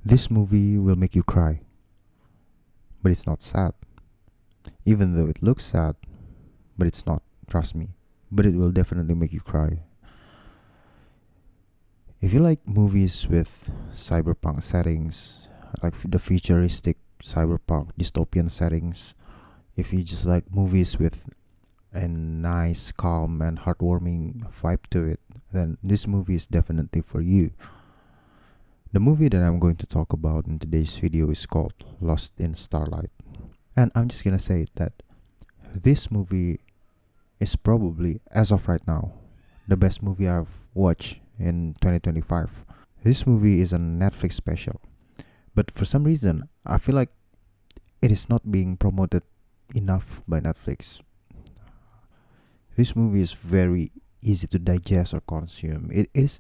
This movie will make you cry, but it's not sad. Even though it looks sad, but it's not, trust me. But it will definitely make you cry. If you like movies with cyberpunk settings, like the futuristic cyberpunk dystopian settings, if you just like movies with a nice, calm, and heartwarming vibe to it, then this movie is definitely for you. The movie that I'm going to talk about in today's video is called Lost in Starlight. And I'm just gonna say that this movie is probably, as of right now, the best movie I've watched in 2025. This movie is a Netflix special, but for some reason, I feel like it is not being promoted enough by Netflix. This movie is very easy to digest or consume. It is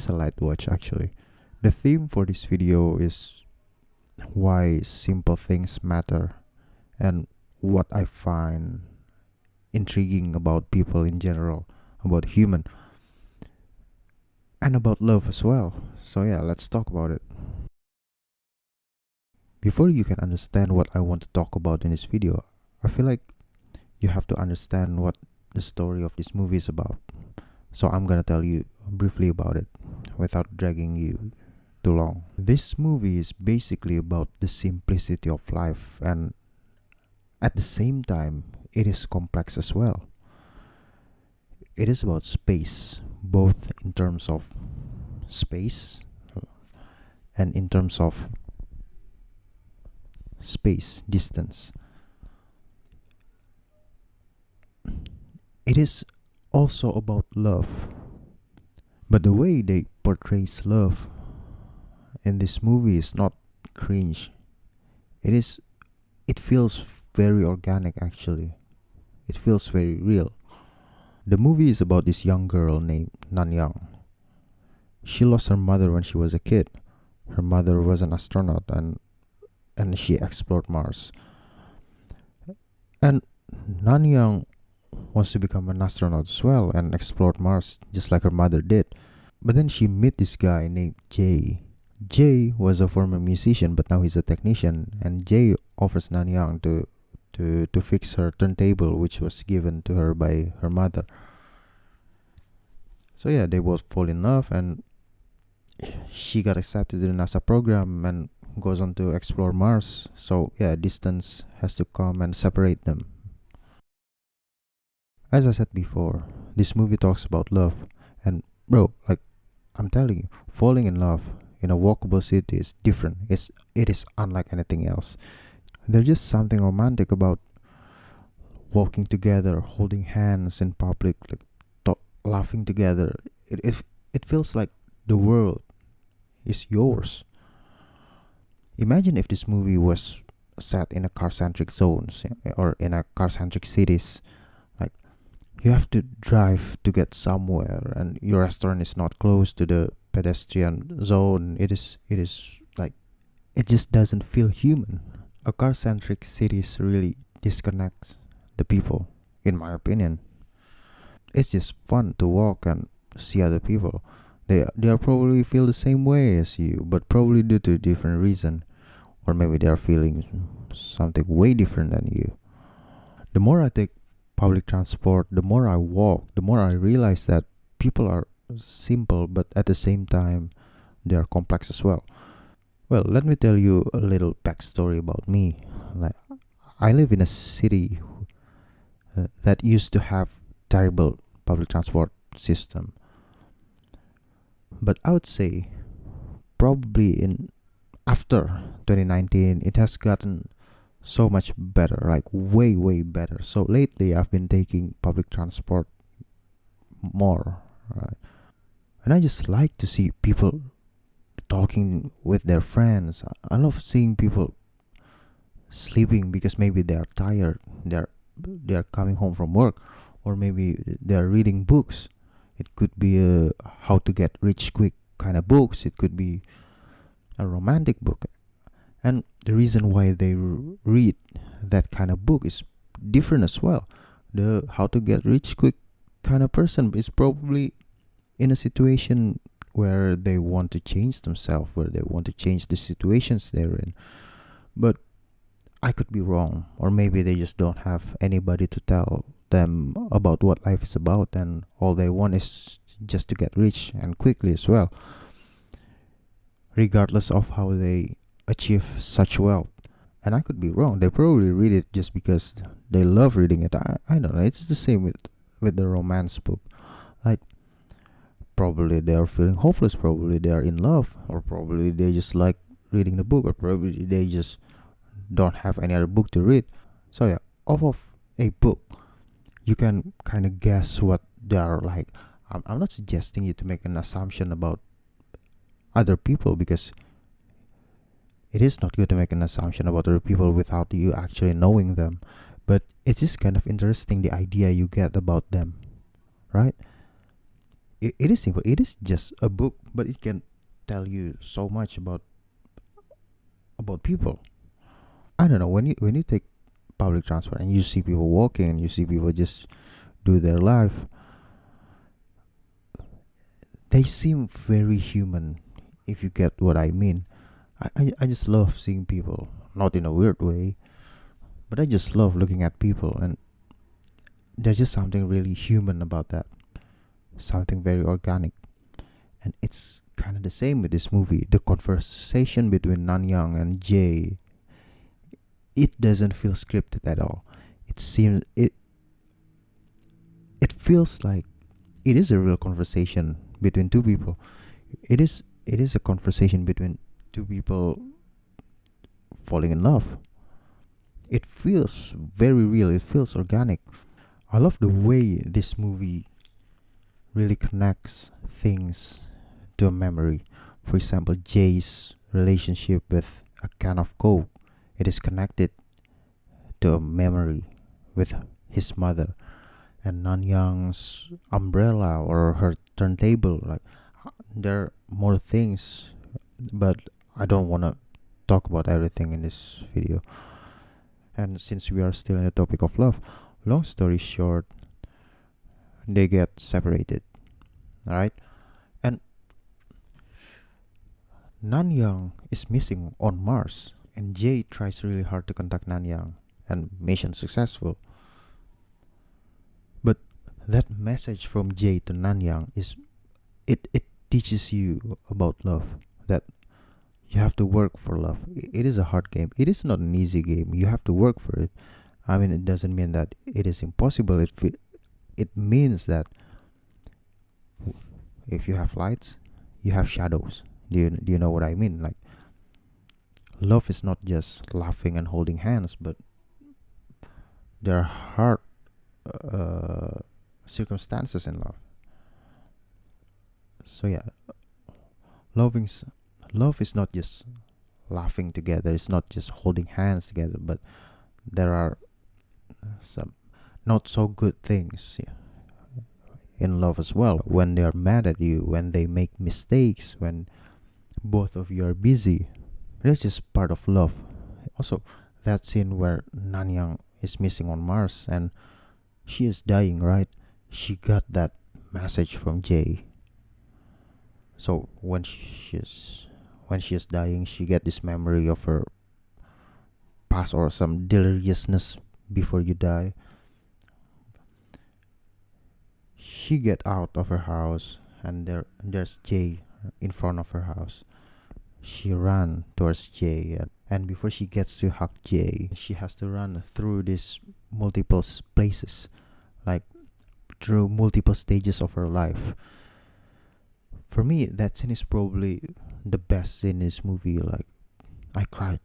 a light watch actually. The theme for this video is why simple things matter and what I find intriguing about people in general, about human, and about love as well. So yeah, let's talk about it. Before you can understand what I want to talk about in this video, I feel like you have to understand what the story of this movie is about. So I'm gonna tell you briefly about it without dragging you too long. This movie is basically about the simplicity of life, and at the same time it is complex as well. It is about space, both in terms of space and in terms of space distance. It is also about love, but the way they portrays love in this movie is not cringe. It feels very organic actually. It feels very real. The movie is about this young girl named Nan-Young. She lost her mother when she was a kid. Her mother was an astronaut and she explored Mars. And Nan-Young wants to become an astronaut as well and explore Mars just like her mother did. But then she met this guy named Jay. Jay was a former musician, but now he's a technician, and Jay offers Nan-Young to fix her turntable, which was given to her by her mother. So yeah, they both fall in love, and she got accepted to the NASA program and goes on to explore Mars. So yeah, distance has to come and separate them. As I said before, this movie talks about love, and bro, like I'm telling you, falling in love in a walkable city is different. It is unlike anything else. There's just something romantic about walking together, holding hands in public, like laughing together. It feels like the world is yours. Imagine if this movie was set in a car-centric zones or in a car-centric cities. Like you have to drive to get somewhere, and your restaurant is not close to the pedestrian zone. It is like it just doesn't feel human. A car-centric cities really disconnects the people, in my opinion. It's just fun to walk and see other people. They are probably feel the same way as you, but probably due to a different reason, or maybe they are feeling something way different than you. The more I take public transport, the more I walk, the more I realize that people are simple, but at the same time they are complex as well. Well, let me tell you a little backstory about me. Like, I live in a city that used to have terrible public transport system, but I would say probably in after 2019 it has gotten so much better, like way better. So lately I've been taking public transport more, right? And I just like to see people talking with their friends. I love seeing people sleeping because maybe they are tired. They are coming home from work, or maybe they are reading books. It could be a how to get rich quick kind of books. It could be a romantic book. And the reason why they read that kind of book is different as well. The how to get rich quick kind of person is probably in a situation where they want to change themselves, where they want to change the situations they're in. But I could be wrong, or maybe they just don't have anybody to tell them about what life is about, and all they want is just to get rich and quickly as well, regardless of how they achieve such wealth. And I could be wrong. They probably read it just because they love reading it. I don't know. It's the same with the romance book. Like, probably they are feeling hopeless, probably they are in love, or probably they just like reading the book, or probably they just don't have any other book to read. So yeah, off of a book, you can kind of guess what they are like. I'm not suggesting you to make an assumption about other people, because it is not good to make an assumption about other people without you actually knowing them. But it's just kind of interesting, the idea you get about them, right? It is simple. It is just a book, but it can tell you so much about people. I don't know, when you take public transport and you see people walking and you see people just do their life, they seem very human, if you get what I mean. I just love seeing people, not in a weird way, but I just love looking at people, and there's just something really human about that, something very organic. And it's kind of the same with this movie. The conversation between Nan-Young and Jay, it doesn't feel scripted at all. It feels like it is a real conversation between two people. It is a conversation between two people falling in love. It feels very real. It feels organic. I love the way this movie really connects things to a memory. For example, Jay's relationship with a can of Coke. It is connected to a memory with his mother. And Nan-Young's umbrella or her turntable. Like, there are more things, but I don't want to talk about everything in this video. And since we are still in the topic of love, long story short, they get separated. Alright? And Nan-Young is missing on Mars, and Jay tries really hard to contact Nan-Young, and mission successful. But that message from Jay to Nan-Young is, it teaches you about love, that you have to work for love. It is a hard game. It is not an easy game. You have to work for it. I mean, it doesn't mean that it is impossible. It means that if you have lights, you have shadows. Do you know what I mean? Like, love is not just laughing and holding hands, but there are hard circumstances in love. So yeah, love is not just laughing together. It's not just holding hands together, but there are some not so good things in love as well. When they are mad at you, when they make mistakes, when both of you are busy, that's just part of love. Also, that scene where Nan-Young is missing on Mars and she is dying, right? She got that message from Jay. So when she is dying, she get this memory of her past, or some deliriousness before you die. She get out of her house, and there's Jay in front of her house. She ran towards Jay, and before she gets to hug Jay, she has to run through these multiple places, like through multiple stages of her life. For me, that scene is probably the best scene in this movie. Like, I cried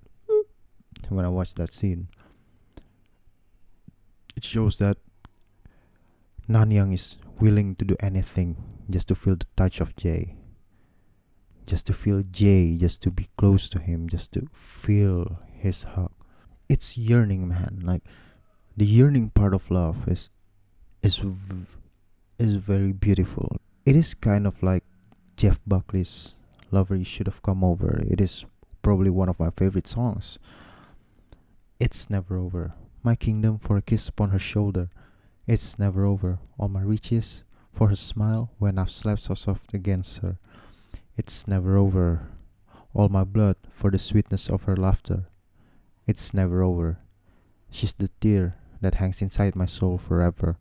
when I watched that scene. It shows that Nan-Young is willing to do anything just to feel the touch of Jay. Just to feel Jay, just to be close to him, just to feel his hug. It's yearning, man. Like, the yearning part of love is very beautiful. It is kind of like Jeff Buckley's "Lover You Should Have Come Over." It is probably one of my favorite songs. It's never over. My kingdom for a kiss upon her shoulder. It's never over. All my riches for her smile when I've slept so soft against her. It's never over. All my blood for the sweetness of her laughter. It's never over. She's the tear that hangs inside my soul forever.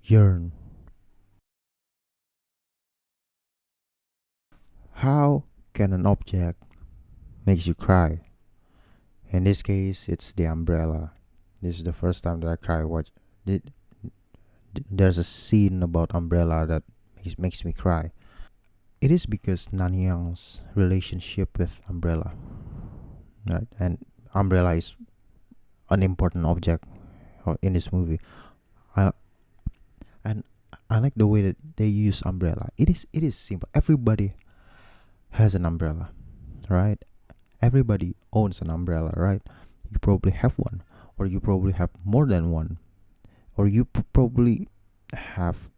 Yearn. How can an object make you cry? In this case, it's the umbrella. This is the first time that I cry. There's a scene about umbrella that makes me cry. It is because Nan-Young's relationship with umbrella, right? And umbrella is an important object in this movie. I and I like the way that they use umbrella. It is simple. Everybody has an umbrella, right? Everybody owns an umbrella, right? You probably have one, or you probably have more than one, or you probably have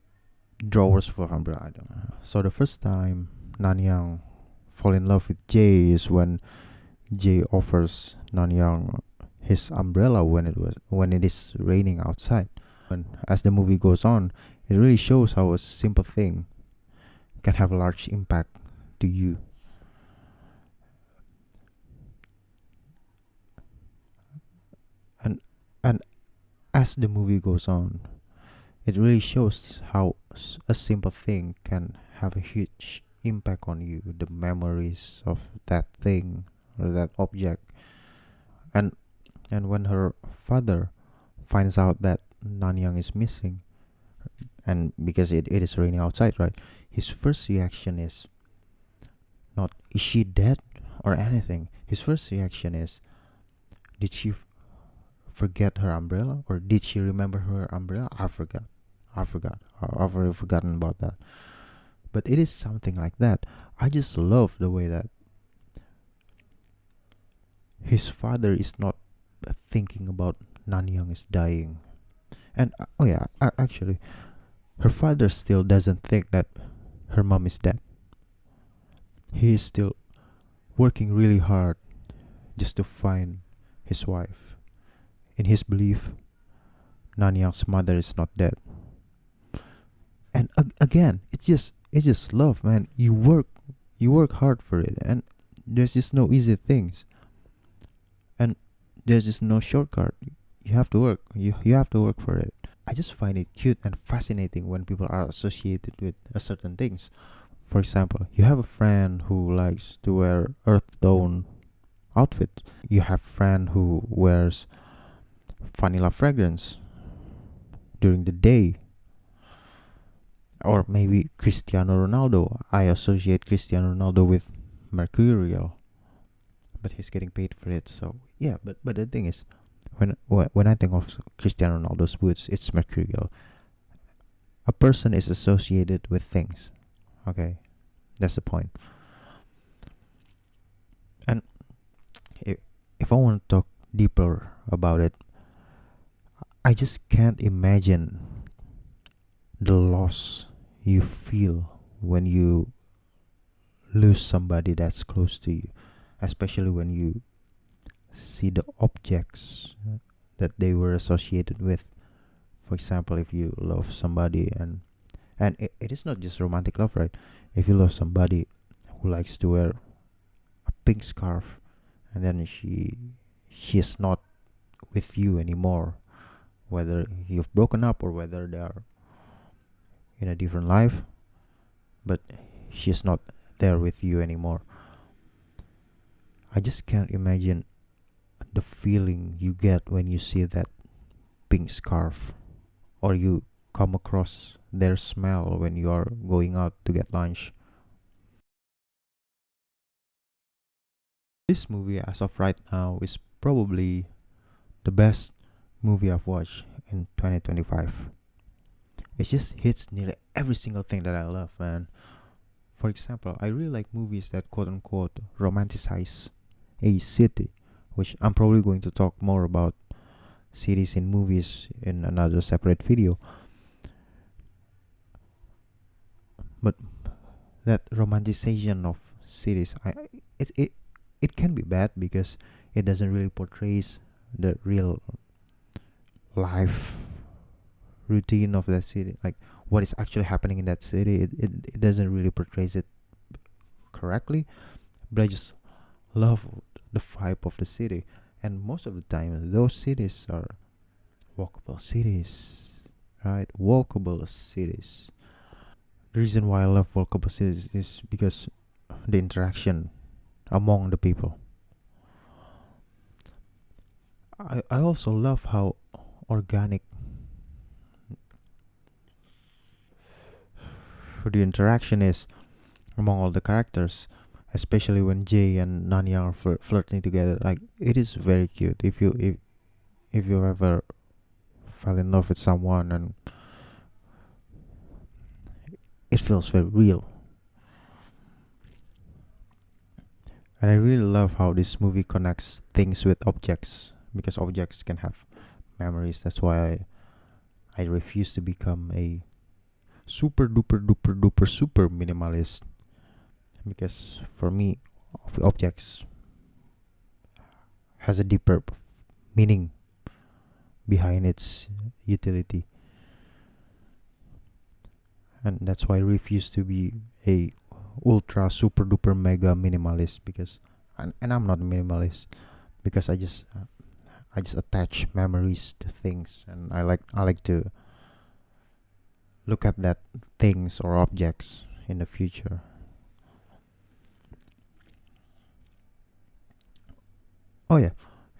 drawers for umbrella. I don't know. So the first time Nanyang fall in love with Jay is when Jay offers Nanyang his umbrella when it is raining outside. And as the movie goes on, it really shows how a simple thing can have a large impact to you. And and as the movie goes on, it really shows how a simple thing can have a huge impact on you, the memories of that thing or that object. And when her father finds out that Nanyang is missing, and because it is raining outside, right? His first reaction is not, is she dead or anything? His first reaction is, did she forget her umbrella, or did she remember her umbrella? I forgot. I've already forgotten about that. But it is something like that. I just love the way that his father is not thinking about Nanyang is dying. And oh yeah, actually, her father still doesn't think that her mom is dead. He is still working really hard just to find his wife. In his belief, Nanyang's mother is not dead. And again, it's just love, man. You work hard for it, and there's just no easy things, and there's just no shortcut. You have to work. You have to work for it. I just find it cute and fascinating when people are associated with certain things. For example, you have a friend who likes to wear earth tone outfit. You have a friend who wears vanilla fragrance during the day, or maybe Cristiano Ronaldo. I associate Cristiano Ronaldo with mercurial, but he's getting paid for it. So yeah, but the thing is, when I think of Cristiano Ronaldo's boots, it's mercurial. A person is associated with things. Okay, that's the point. And if, if I want to talk deeper about it, I just can't imagine the loss you feel when you lose somebody that's close to you, especially when you see the objects that they were associated with. For example, if you love somebody, and it is not just romantic love, right? If you love somebody who likes to wear a pink scarf, and then she is not with you anymore, whether you've broken up or whether they are in a different life, but she is not there with you anymore. I just can't imagine the feeling you get when you see that pink scarf, or you come across their smell when you are going out to get lunch. This movie, as of right now, is probably the best movie I've watched in 2025. It just hits nearly every single thing that I love, man. For example, I really like movies that quote unquote romanticize a city, which I'm probably going to talk more about cities in movies in another separate video. But that romanticization of cities, it can be bad because it doesn't really portrays the real life routine of that city, like what is actually happening in that city. It doesn't really portrays it correctly, but I just love the vibe of the city. And most of the time, those cities are walkable cities, right? Walkable cities. The reason why I love walkable cities is because the interaction among the people. I also love how organic the interaction is among all the characters, especially when Jay and Nan-Young are flirting together. Like it is very cute. If you ever fell in love with someone, and it feels very real. And I really love how this movie connects things with objects, because objects can have memories. That's why I refuse to become a super duper duper duper super minimalist, because for me, objects has a deeper meaning behind its utility, and that's why I refuse to be a ultra super duper mega minimalist, because and I'm not a minimalist, because I just attach memories to things, and I like to look at that things or objects in the future. Oh yeah,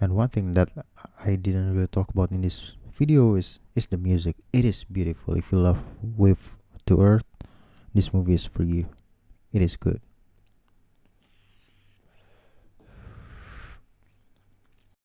and one thing that I didn't really talk about in this video is the music. It is beautiful. If you love Wave to Earth, this movie is for you. It is good.